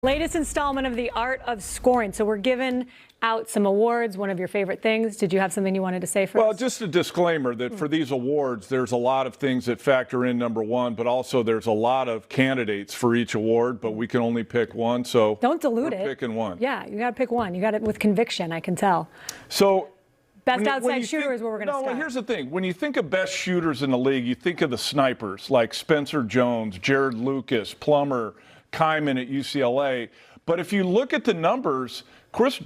Latest installment of The Art of Scoring. So we're giving out some awards, one of your favorite things. Did you have something you wanted to say first? Well, just a disclaimer that for these awards, there's a lot of things that factor in, number one, but also there's a lot of candidates for each award, but we can only pick one. So don't dilute it. Picking one. Yeah, you got to pick one. You got it with conviction, I can tell. So best outside shooter is where we're going to start. No, well, here's the thing. When you think of best shooters in the league, you think of the snipers like Spencer Jones, Jared Lucas, Plummer, Kyman at UCLA. But if you look at the numbers, Chris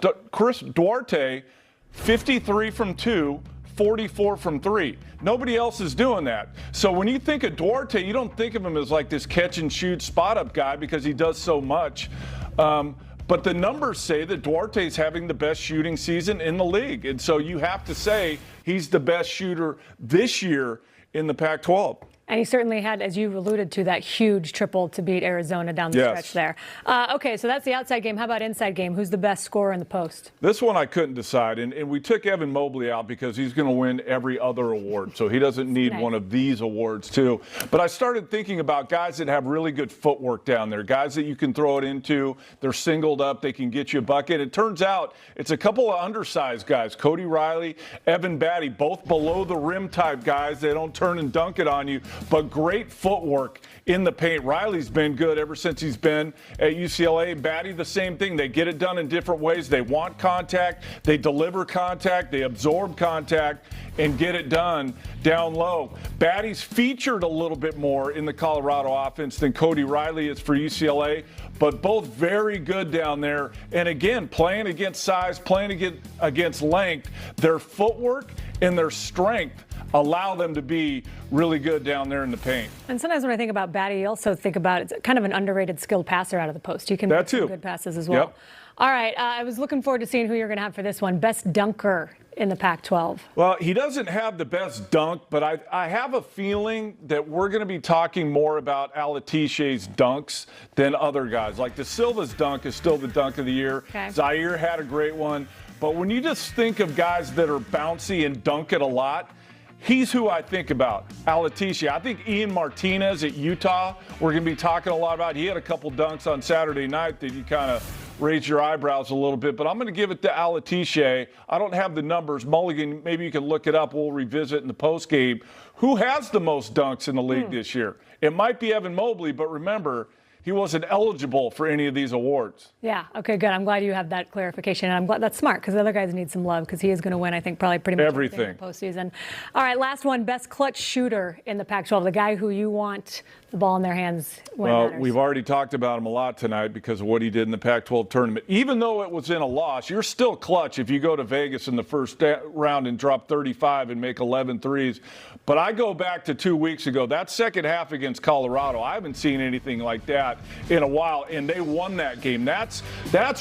Duarte, 53 from 2, 44 from 3. Nobody else is doing that. So when you think of Duarte, you don't think of him as like this catch and shoot spot up guy because he does so much. But the numbers say that Duarte's having the best shooting season in the league. And so you have to say he's the best shooter this year in the Pac-12. And he certainly had, as you alluded to, that huge triple to beat Arizona down the stretch there. Okay, so that's the outside game. How about inside game? Who's the best scorer in the post? This one I couldn't decide. And we took Evan Mobley out because he's going to win every other award. So he doesn't need one of these awards, too. But I started thinking about guys that have really good footwork down there, guys that you can throw it into. They're singled up. They can get you a bucket. It turns out it's a couple of undersized guys, Cody Riley, Evan Battey, both below the rim type guys. They don't turn and dunk it on you. But great footwork in the paint. Riley's been good ever since he's been at UCLA. Battey, the same thing. They get it done in different ways. They want contact. They deliver contact. They absorb contact and get it done down low. Battey's featured a little bit more in the Colorado offense than Cody Riley is for UCLA, but both very good down there. And again, playing against size, playing against length, their footwork and their strength allow them to be really good down there in the paint. And sometimes when I think about Battey, you also think about it's kind of an underrated skilled passer out of the post. You can make some good passes as well. Yep. All right, I was looking forward to seeing who you're going to have for this one. Best dunker in the Pac-12. Well, he doesn't have the best dunk, but I have a feeling that we're going to be talking more about Alatishe's dunks than other guys. Like De Silva's dunk is still the dunk of the year. Okay. Zaire had a great one. But when you just think of guys that are bouncy and dunk it a lot, he's who I think about, Alatishe. I think Ian Martinez at Utah, we're going to be talking a lot about. He had a couple dunks on Saturday night that you kind of raised your eyebrows a little bit, but I'm going to give it to Alatishe. I don't have the numbers. Mulligan, maybe you can look it up. We'll revisit in the postgame. Who has the most dunks in the league this year? It might be Evan Mobley, but remember, he wasn't eligible for any of these awards. Yeah, okay, good. I'm glad you have that clarification. And I'm glad that's smart because the other guys need some love because he is going to win, I think, probably pretty much everything in the postseason. All right, last one, best clutch shooter in the Pac-12, the guy who you want the ball in their hands when it matters. We've already talked about him a lot tonight because of what he did in the Pac-12 tournament. Even though it was in a loss, you're still clutch if you go to Vegas in the first round and drop 35 and make 11 threes. But I go back to 2 weeks ago, that second half against Colorado, I haven't seen anything like that in a while, and they won that game. That's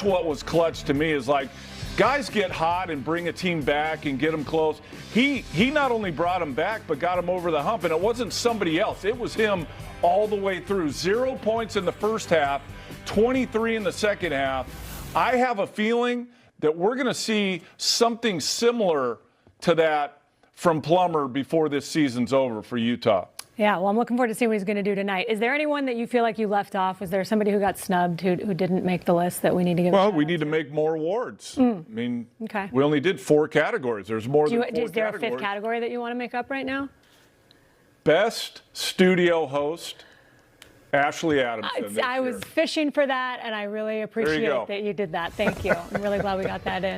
what was clutch to me, is like guys get hot and bring a team back and get them close. He not only brought them back, but got them over the hump, and it wasn't somebody else. It was him all the way through. 0 points in the first half, 23 in the second half. I have a feeling that we're going to see something similar to that from Plummer before this season's over for Utah. Yeah, well, I'm looking forward to seeing what he's going to do tonight. Is there anyone that you feel like you left off? Was there somebody who got snubbed who didn't make the list that we need to give? Well, we need to make more awards. I mean, we only did 4 categories. There's more than 4 categories. Is there a 5th category that you want to make up right now? Best studio host, Ashley Adamson. I was fishing for that, and I really appreciate that you did that. Thank you. I'm really glad we got that in.